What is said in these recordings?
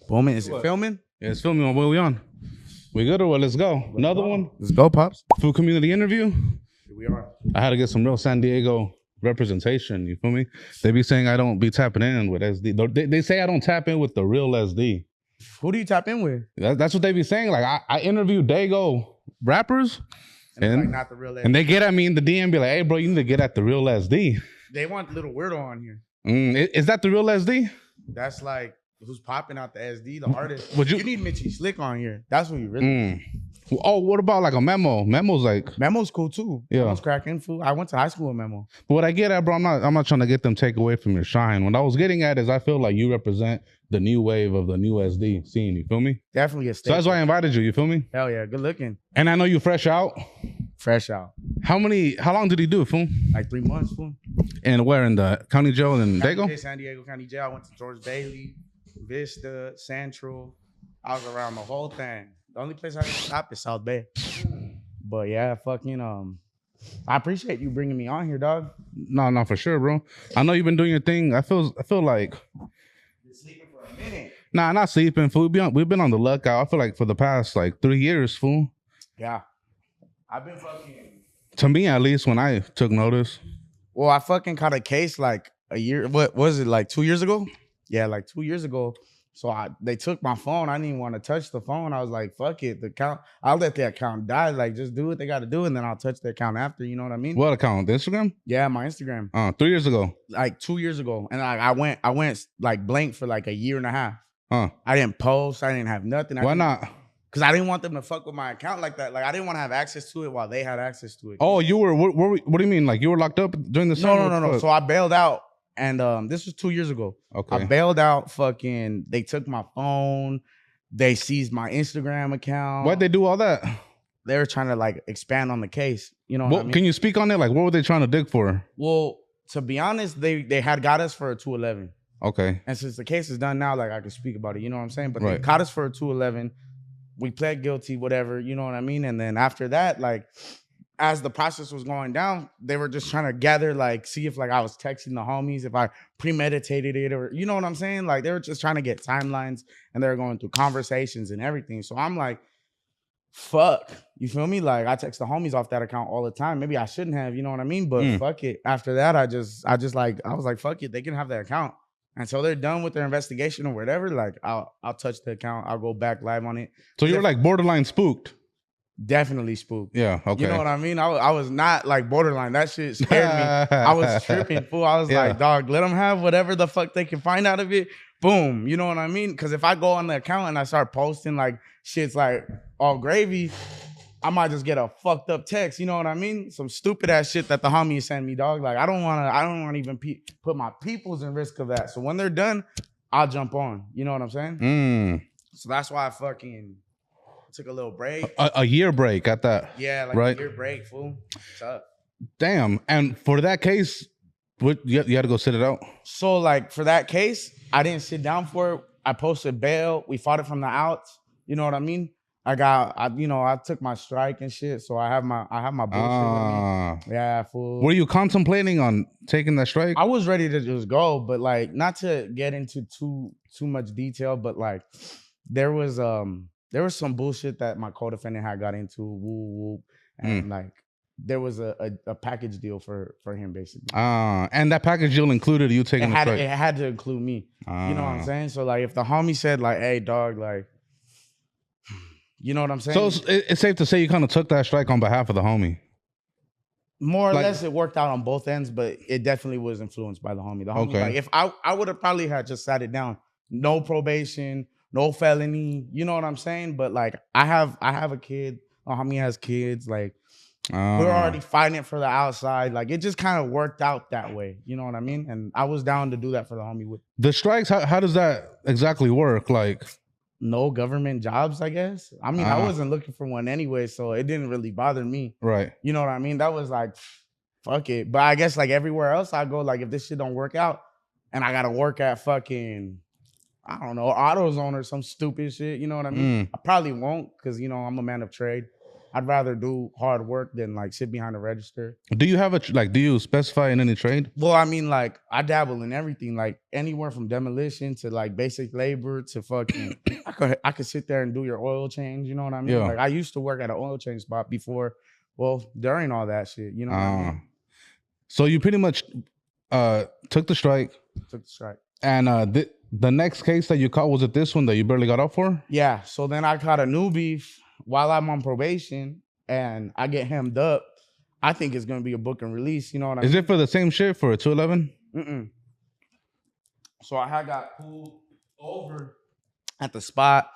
Booming. Is it What? filming? Yeah, it's filming. What are we on? We good or what? Let's go. Another one. Let's go, Pops. Food community interview. Here we are. I had to get some real San Diego representation. You feel me? They be saying I don't be tapping in with SD. They say I don't tap in with the real SD. Who do you tap in with? That's what they be saying. Like I interview Dago rappers, And like not the real and they get at me in the DM, be like, "Hey, bro, you need to get at the real SD." They want little weirdo on here. Is that the real SD? That's like who's popping out the SD, the artist. Would you- need Mitchie Slick on here. That's what you really. Oh, what about like a Memo? Memo's like, Memo's cool too. Yeah. Memo's cracking fool. I went to high school with Memo. but what I get at, bro, I'm not trying to get them take away from your shine. What I was getting at is I feel like you represent the new wave of the new SD scene. You feel me? Definitely a So staple. that's why I invited you. You feel me? Hell yeah, good looking. And I know you fresh out. Fresh out. How long did he do, fool? Like 3 months, fool. And where in the county jail in Dago? San Diego County Jail. I went to George Bailey, Vista, Central. I was around the whole thing. The only place I didn't stop is South Bay. But yeah, fucking I appreciate you bringing me on here, dog. No, for sure, bro. I know you've been doing your thing. I feel like Been sleeping for a minute. nah, not sleeping, fool. We've been on the lookout. I feel like for the past like 3 years, fool. Yeah. I've been fucking. To me, at least, when I took notice. Well, I fucking caught a case like a year. What was it, like 2 years ago? Yeah, like 2 years ago. So they took my phone. I didn't even want to touch the phone. I was like, fuck it. The account, I'll let the account die. Like, just do what they got to do, and then I'll touch the account after. You know what I mean? What account? The Instagram? Yeah, my Instagram. 3 years ago. Like 2 years ago. And I went like blank for like a year and a half. Huh? I didn't post. I didn't have nothing. Why not? Because I didn't want them to fuck with my account like that. Like, I didn't want to have access to it while they had access to it. Oh, you were. What do you mean? Like you were locked up during the summer? No. So I bailed out. And this was 2 years ago. Okay. I bailed out. Fucking, they took my phone. They seized my Instagram account. Why'd they do all that? They were trying to like expand on the case. You know what I mean? Can you speak on it? Like, what were they trying to dig for? Well, to be honest, they had got us for a 211. Okay. And since the case is done now, like I can speak about it. You know what I'm saying? But they Right. caught us for a 211. We pled guilty, whatever. You know what I mean? And then after that, like, as the process was going down, they were just trying to gather, like, see if like I was texting the homies, if I premeditated it, or you know what I'm saying? Like, they were just trying to get timelines, and they were going through conversations and everything. So I'm like, fuck, you feel me? Like, I text the homies off that account all the time. Maybe I shouldn't have, you know what I mean? But fuck it. After that, I was like, fuck it, they can have that account. Until they're done with their investigation or whatever, like I'll touch the account. I'll go back live on it. So you were like borderline spooked. Definitely spooked. Yeah. Okay. You know what I mean? I was not like borderline. That shit scared me. I was tripping, fool. I was like, dog, let them have whatever the fuck they can find out of it. Boom. You know what I mean? Because if I go on the account and I start posting like shit's like all gravy, I might just get a fucked up text. You know what I mean? Some stupid ass shit that the homies send me, dog. Like I don't want to even put my peoples in risk of that. So when they're done, I'll jump on. You know what I'm saying? So that's why I fucking took a little break. A year break at that. Yeah, like right? a year break, fool. What's up? Damn. And for that case, what you had to go sit it out? So like for that case, I didn't sit down for it. I posted bail. We fought it from the outs. You know what I mean? I took my strike and shit. So I have my bullshit with me. Yeah, fool. Were you contemplating on taking that strike? I was ready to just go, but like not to get into too much detail, but like there was some bullshit that my co-defendant had got into, and like there was a package deal for him basically. And that package deal included you taking the strike? It had to include me. You know what I'm saying? So like if the homie said like, hey dog, like, you know what I'm saying? So it's safe to say you kind of took that strike on behalf of the homie. More or less, it worked out on both ends, but it definitely was influenced by the homie. The homie, like, if I would have probably had just sat it down, no probation, no felony, you know what I'm saying? But like, I have a kid. My homie has kids. Like, we're already fighting it for the outside. Like, it just kind of worked out that way. You know what I mean? And I was down to do that for the homie with the strikes. How does that exactly work? Like, no government jobs, I guess. I mean, I wasn't looking for one anyway, so it didn't really bother me. Right. You know what I mean? That was like, fuck it. But I guess like everywhere else I go, like if this shit don't work out and I gotta work at fucking, I don't know, AutoZone or some stupid shit, you know what I mean? I probably won't because, you know, I'm a man of trade. I'd rather do hard work than like sit behind a register. Do you have do you specify in any trade? Well, I mean, like I dabble in everything, like anywhere from demolition to like basic labor to fucking. I could sit there and do your oil change. You know what I mean? Yeah. Like I used to work at an oil change spot before. Well, during all that shit, you know what I mean? So you pretty much took the strike. Took the strike. And the next case that you caught, was it this one that you barely got off for? Yeah. So then I caught a new beef while I'm on probation, and I get hemmed up. I think it's gonna be a book and release. You know what I mean? Is it for the same shit for a 211? So I had got pulled over at the spot.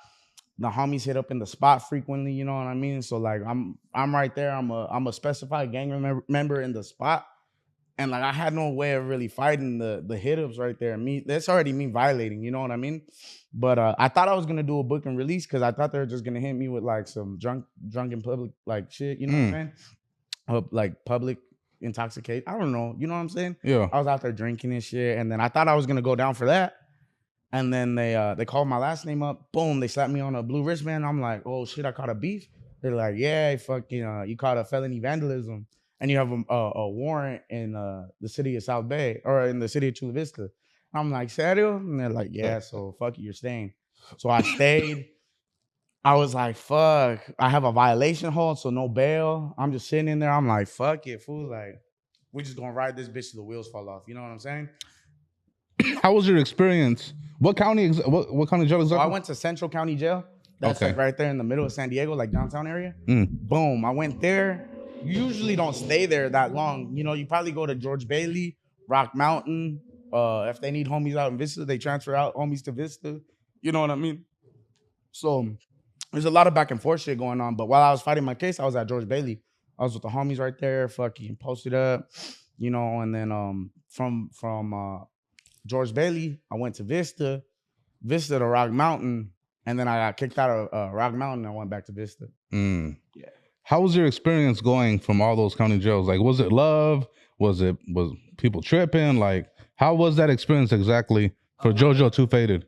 The homies hit up in the spot frequently. You know what I mean? So like I'm right there. I'm a specified gang member in the spot. And like I had no way of really fighting the hit-ups right there. That's already me violating, you know what I mean? But I thought I was gonna do a book and release because I thought they were just gonna hit me with like some drunk in public like shit, you know what I'm saying? Like public intoxicate. I don't know, you know what I'm saying? Yeah. I was out there drinking and shit, and then I thought I was gonna go down for that. And then they called my last name up. Boom, they slapped me on a blue wristband. I'm like, oh shit, I caught a beef. They're like, yeah, fucking, you caught a felony vandalism. And you have a warrant in the city of South Bay or in the city of Chula Vista. I'm like, serio? And they're like, yeah, so fuck it, you're staying. So I stayed. I was like, fuck, I have a violation hold, so no bail. I'm just sitting in there. I'm like, fuck it, fool. Like, we just gonna ride this bitch till the wheels fall off. You know what I'm saying? How was your experience? What county? What county jail exactly? So I went to Central County Jail. That's like right there in the middle of San Diego, like downtown area. Boom, I went there. You usually don't stay there that long. You know, you probably go to George Bailey, Rock Mountain. If they need homies out in Vista, they transfer out homies to Vista. You know what I mean? So there's a lot of back and forth shit going on. But while I was fighting my case, I was at George Bailey. I was with the homies right there, fucking posted up, you know, and then from George Bailey, I went to Vista to Rock Mountain, and then I got kicked out of Rock Mountain and I went back to Vista. Yeah. How was your experience going from all those county jails? Like, was it love? Was people tripping? Like, how was that experience exactly for Jojo2Faded?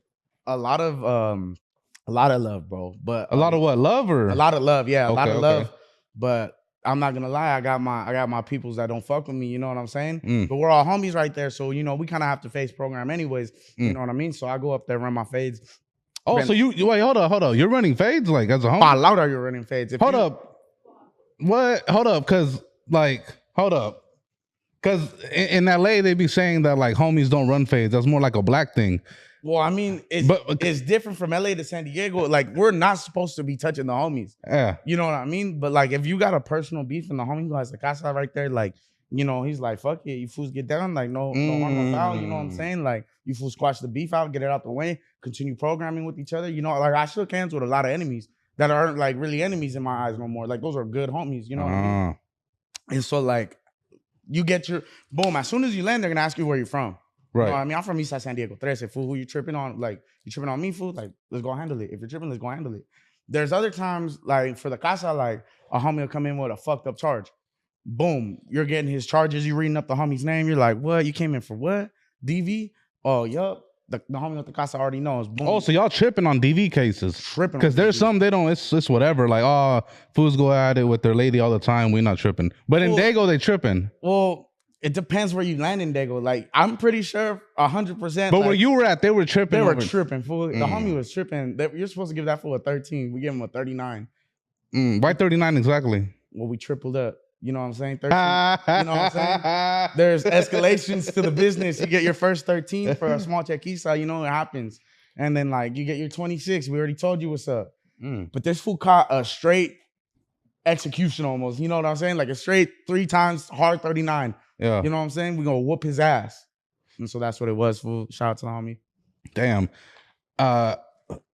A lot of love, bro. But a lot of what? Love or a lot of love? Yeah, a lot of love. But I'm not gonna lie, I got my peoples that don't fuck with me. You know what I'm saying? But we're all homies right there, so you know we kind of have to face program anyways. You know what I mean? So I go up there, run my fades. Oh, so you wait? Hold up. You're running fades like as a homie? How loud are you running fades? Hold up. What? Hold up, because in LA they be saying that like homies don't run fades. That's more like a black thing. Well, I mean, it's different from LA to San Diego. Like, we're not supposed to be touching the homies. Yeah. You know what I mean? But like, if you got a personal beef and the homie who has the casa right there, like, you know, he's like, fuck it, you fools get down. Like, no harm, no foul. You know what I'm saying? Like, you fools squash the beef out, get it out the way, continue programming with each other. You know, like I shook hands with a lot of enemies that aren't like really enemies in my eyes no more. Like, those are good homies. You know what I mean? And so like, you get your boom. As soon as you land, they're gonna ask you where you're from. Right. You know what I mean, I'm from Eastside San Diego. 13, fool, who you tripping on? Like, you tripping on me, fool? Like, let's go handle it. If you're tripping, let's go handle it. There's other times, like, for the casa, like, a homie will come in with a fucked up charge. Boom. You're getting his charges. You reading up the homie's name. You're like, what? You came in for what? DV? Oh, yup. The homie with the casa already knows. Boom. Oh, so y'all tripping on DV cases? Tripping. Because there's some they don't. It's whatever. Like, oh, fools go at it with their lady all the time. We not tripping. But in Dago, they tripping. Well, it depends where you land in Dago. Like, I'm pretty sure 100%. But like, where you were at, they were tripping. They were tripping, fool. The homie was tripping. You're supposed to give that fool a 13. We give him a 39. Why 39 exactly? Well, we tripled up. You know what I'm saying? 13. You know what I'm saying? There's escalations to the business. You get your first 13 for a small chequisa. You know it happens. And then, like, you get your 26. We already told you what's up. But this fool caught a straight execution almost. You know what I'm saying? Like a straight 3 times hard 39. Yeah. You know what I'm saying? We're going to whoop his ass. And so that's what it was, fool. Shout out to the homie. Damn.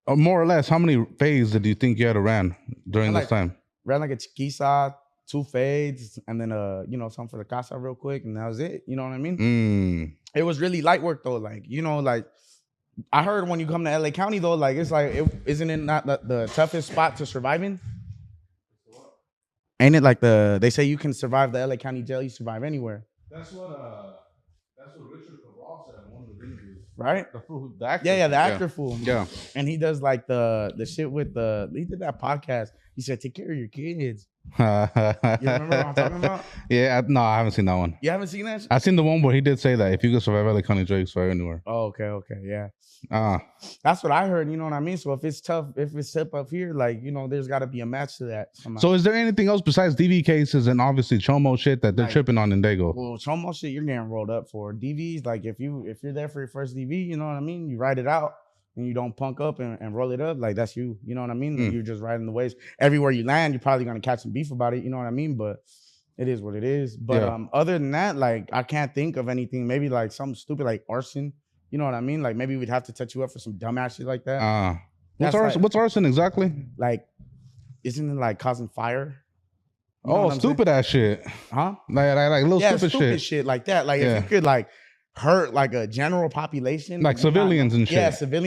More or less, how many fades did you think you had ran during this time? Ran like a chiquisa, 2 fades, and then you know, something for the casa real quick, and that was it. You know what I mean? It was really light work though. Like, you know, like I heard when you come to LA County though, like it's like isn't it not the toughest spot to survive in? Ain't it like they say you can survive the LA County jail, you survive anywhere. That's what Richard Cabral said in one of the interviews. Right? The actor. Yeah, the actor fool. Yeah. And he does like the shit with he did that podcast. He said, take care of your kids. You remember what I'm talking about? Yeah, no, I haven't seen that one. You haven't seen that? I've seen the one where he did say that if you could survive LA County Jail, you can survive anywhere. Oh, okay, yeah. Ah, That's what I heard. You know what I mean? So if it's tough up here, like there's got to be a match to that. Somehow. So is there anything else besides DV cases and obviously Chomo shit that they're tripping on in Dago? Well, Chomo shit, you're getting rolled up for. DVs, like if you're there for your first DV, you know what I mean? You ride it out and you don't punk up and roll it up, like that's you. You know what I mean? Like, you're just riding the waves. Everywhere you land, you're probably gonna catch some beef about it. You know what I mean? But it is what it is. But other than that, like I can't think of anything. Maybe like something stupid like arson. You know what I mean? Like maybe we'd have to touch you up for some dumbass shit like that. What's arson exactly? Like, isn't it like causing fire? You know stupid ass shit. Huh? Like little stupid shit like that. Like if you could like hurt like a general population, like civilians and shit. Yeah, civilians.